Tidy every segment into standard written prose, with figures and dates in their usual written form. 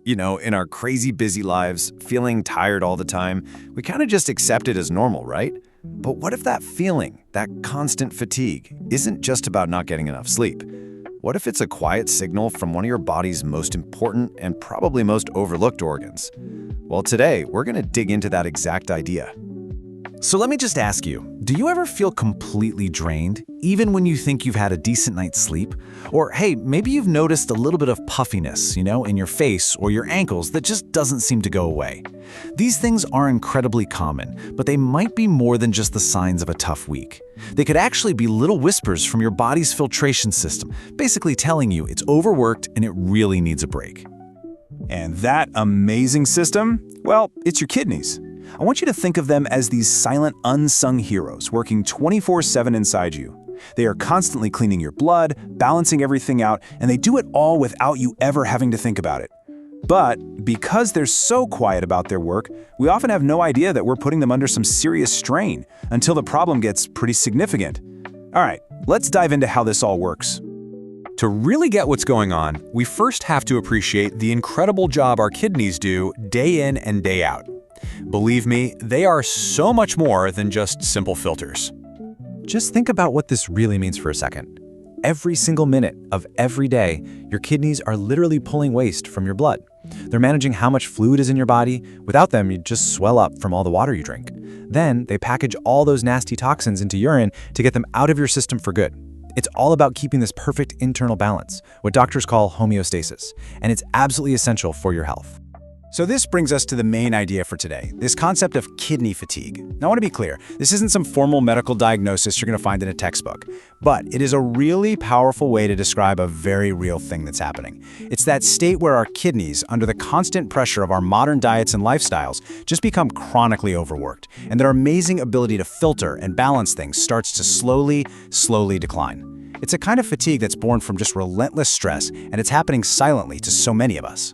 In our crazy busy lives, feeling tired all the time, we kind of just accept it as normal, right? But what if that feeling, that constant fatigue, isn't just about not getting enough sleep? What if it's a quiet signal from one of your body's most important and probably most overlooked organs? Well, today, we're going to dig into that exact idea. So let me just ask you, do you ever feel completely drained, even when you think you've had a decent night's sleep? Or hey, maybe you've noticed a little bit of puffiness, in your face or your ankles that just doesn't seem to go away. These things are incredibly common, but they might be more than just the signs of a tough week. They could actually be little whispers from your body's filtration system, basically telling you it's overworked and it really needs a break. And that amazing system? Well, it's your kidneys. I want you to think of them as these silent, unsung heroes working 24/7 inside you. They are constantly cleaning your blood, balancing everything out, and they do it all without you ever having to think about it. But because they're so quiet about their work, we often have no idea that we're putting them under some serious strain until the problem gets pretty significant. All right, let's dive into how this all works. To really get what's going on, we first have to appreciate the incredible job our kidneys do day in and day out. Believe me, they are so much more than just simple filters. Just think about what this really means for a second. Every single minute of every day, your kidneys are literally pulling waste from your blood. They're managing how much fluid is in your body. Without them, you'd just swell up from all the water you drink. Then they package all those nasty toxins into urine to get them out of your system for good. It's all about keeping this perfect internal balance, what doctors call homeostasis, and it's absolutely essential for your health. So this brings us to the main idea for today, this concept of kidney fatigue. Now I want to be clear, this isn't some formal medical diagnosis you're going to find in a textbook, but it is a really powerful way to describe a very real thing that's happening. It's that state where our kidneys, under the constant pressure of our modern diets and lifestyles, just become chronically overworked, and their amazing ability to filter and balance things starts to slowly decline. It's a kind of fatigue that's born from just relentless stress, and it's happening silently to so many of us.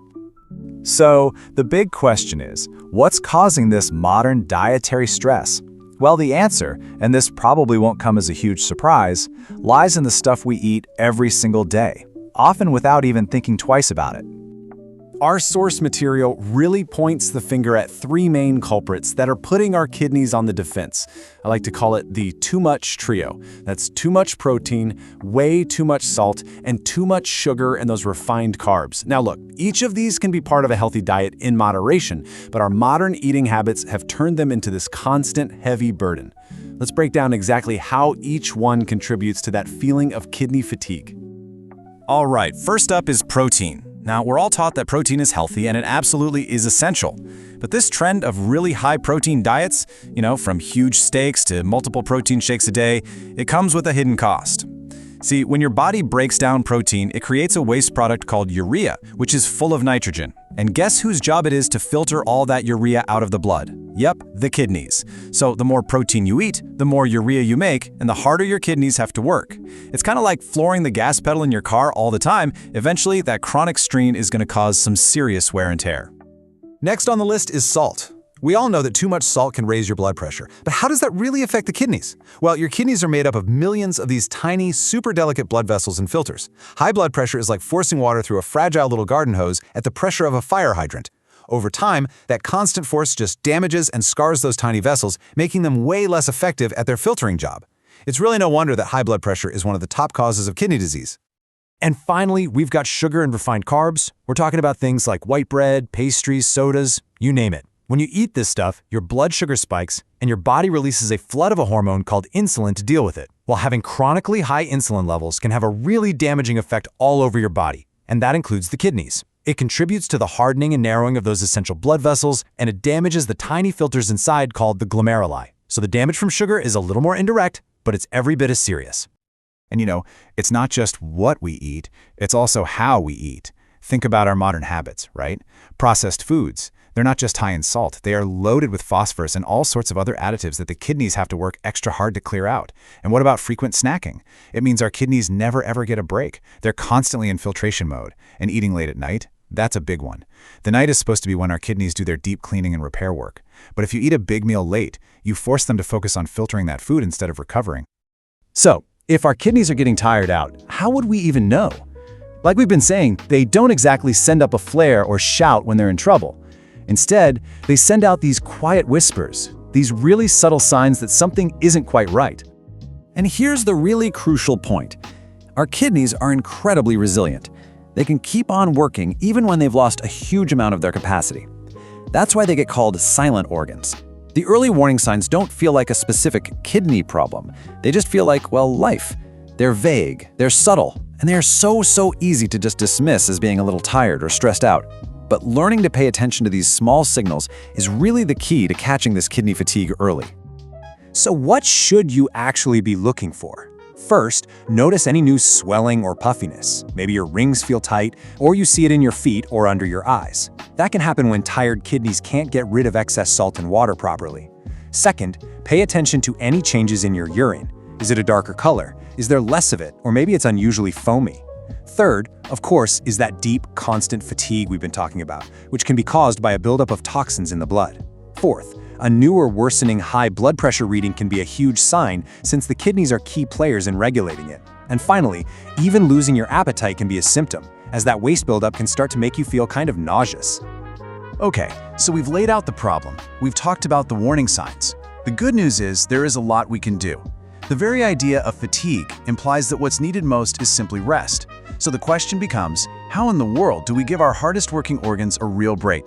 So, the big question is, what's causing this modern dietary stress? Well, the answer, and this probably won't come as a huge surprise, lies in the stuff we eat every single day, often without even thinking twice about it. Our source material really points the finger at three main culprits that are putting our kidneys on the defense. I like to call it the too much trio. That's too much protein, way too much salt, and too much sugar and those refined carbs. Now look, each of these can be part of a healthy diet in moderation, but our modern eating habits have turned them into this constant, heavy burden. Let's break down exactly how each one contributes to that feeling of kidney fatigue. All right, first up is protein. Now, we're all taught that protein is healthy and it absolutely is essential. But this trend of really high protein diets, from huge steaks to multiple protein shakes a day, it comes with a hidden cost. See, when your body breaks down protein, it creates a waste product called urea, which is full of nitrogen. And guess whose job it is to filter all that urea out of the blood? Yep, the kidneys. So the more protein you eat, the more urea you make, and the harder your kidneys have to work. It's kind of like flooring the gas pedal in your car all the time. Eventually, that chronic strain is going to cause some serious wear and tear. Next on the list is salt. We all know that too much salt can raise your blood pressure, but how does that really affect the kidneys? Well, your kidneys are made up of millions of these tiny, super delicate blood vessels and filters. High blood pressure is like forcing water through a fragile little garden hose at the pressure of a fire hydrant. Over time, that constant force just damages and scars those tiny vessels, making them way less effective at their filtering job. It's really no wonder that high blood pressure is one of the top causes of kidney disease. And finally, we've got sugar and refined carbs. We're talking about things like white bread, pastries, sodas, you name it. When you eat this stuff, your blood sugar spikes, and your body releases a flood of a hormone called insulin to deal with it. While having chronically high insulin levels can have a really damaging effect all over your body, and that includes the kidneys. It contributes to the hardening and narrowing of those essential blood vessels, and it damages the tiny filters inside called the glomeruli. So the damage from sugar is a little more indirect, but it's every bit as serious. And it's not just what we eat, it's also how we eat. Think about our modern habits, right? Processed foods. They're not just high in salt, they are loaded with phosphorus and all sorts of other additives that the kidneys have to work extra hard to clear out. And what about frequent snacking? It means our kidneys never ever get a break. They're constantly in filtration mode. And eating late at night? That's a big one. The night is supposed to be when our kidneys do their deep cleaning and repair work. But if you eat a big meal late, you force them to focus on filtering that food instead of recovering. So, if our kidneys are getting tired out, how would we even know? Like we've been saying, they don't exactly send up a flare or shout when they're in trouble. Instead, they send out these quiet whispers, these really subtle signs that something isn't quite right. And here's the really crucial point. Our kidneys are incredibly resilient. They can keep on working even when they've lost a huge amount of their capacity. That's why they get called silent organs. The early warning signs don't feel like a specific kidney problem. They just feel like, well, life. They're vague, they're subtle, and they are so easy to just dismiss as being a little tired or stressed out. But learning to pay attention to these small signals is really the key to catching this kidney fatigue early. So what should you actually be looking for? First, notice any new swelling or puffiness. Maybe your rings feel tight, or you see it in your feet or under your eyes. That can happen when tired kidneys can't get rid of excess salt and water properly. Second, pay attention to any changes in your urine. Is it a darker color? Is there less of it? Or maybe it's unusually foamy. Third, of course, is that deep, constant fatigue we've been talking about, which can be caused by a buildup of toxins in the blood. Fourth, a new or worsening high blood pressure reading can be a huge sign since the kidneys are key players in regulating it. And finally, even losing your appetite can be a symptom, as that waste buildup can start to make you feel kind of nauseous. Okay, so we've laid out the problem. We've talked about the warning signs. The good news is there is a lot we can do. The very idea of fatigue implies that what's needed most is simply rest. So the question becomes, how in the world do we give our hardest working organs a real break?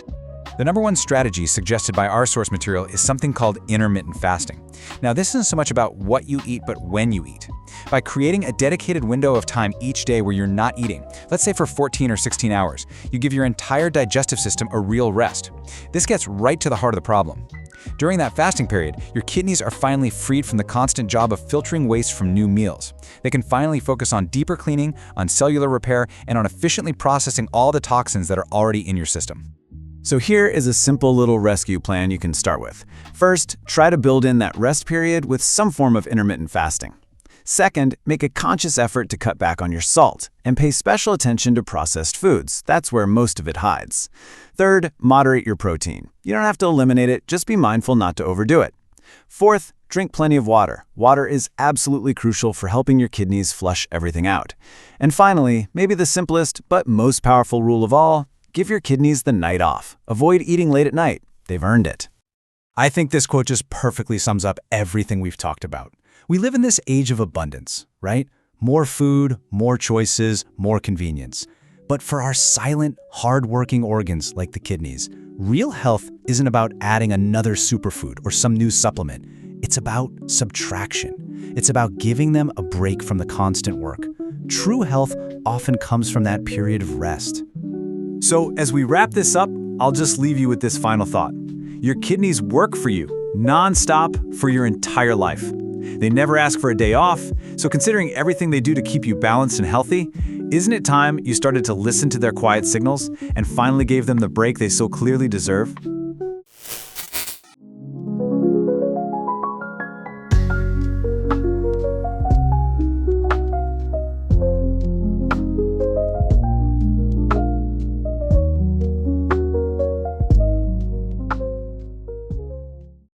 The number one strategy suggested by our source material is something called intermittent fasting. Now, this isn't so much about what you eat, but when you eat. By creating a dedicated window of time each day where you're not eating, let's say for 14 or 16 hours, you give your entire digestive system a real rest. This gets right to the heart of the problem. During that fasting period, your kidneys are finally freed from the constant job of filtering waste from new meals. They can finally focus on deeper cleaning, on cellular repair, and on efficiently processing all the toxins that are already in your system. So here is a simple little rescue plan you can start with. First, try to build in that rest period with some form of intermittent fasting. Second, make a conscious effort to cut back on your salt and pay special attention to processed foods. That's where most of it hides. Third, moderate your protein. You don't have to eliminate it, just be mindful not to overdo it. Fourth, drink plenty of water. Water is absolutely crucial for helping your kidneys flush everything out. And finally, maybe the simplest but most powerful rule of all, give your kidneys the night off. Avoid eating late at night. They've earned it. I think this quote just perfectly sums up everything we've talked about. We live in this age of abundance, right? More food, more choices, more convenience. But for our silent, hard-working organs like the kidneys, real health isn't about adding another superfood or some new supplement. It's about subtraction. It's about giving them a break from the constant work. True health often comes from that period of rest. So as we wrap this up, I'll just leave you with this final thought. Your kidneys work for you, non-stop, for your entire life. They never ask for a day off, so considering everything they do to keep you balanced and healthy, isn't it time you started to listen to their quiet signals and finally gave them the break they so clearly deserve?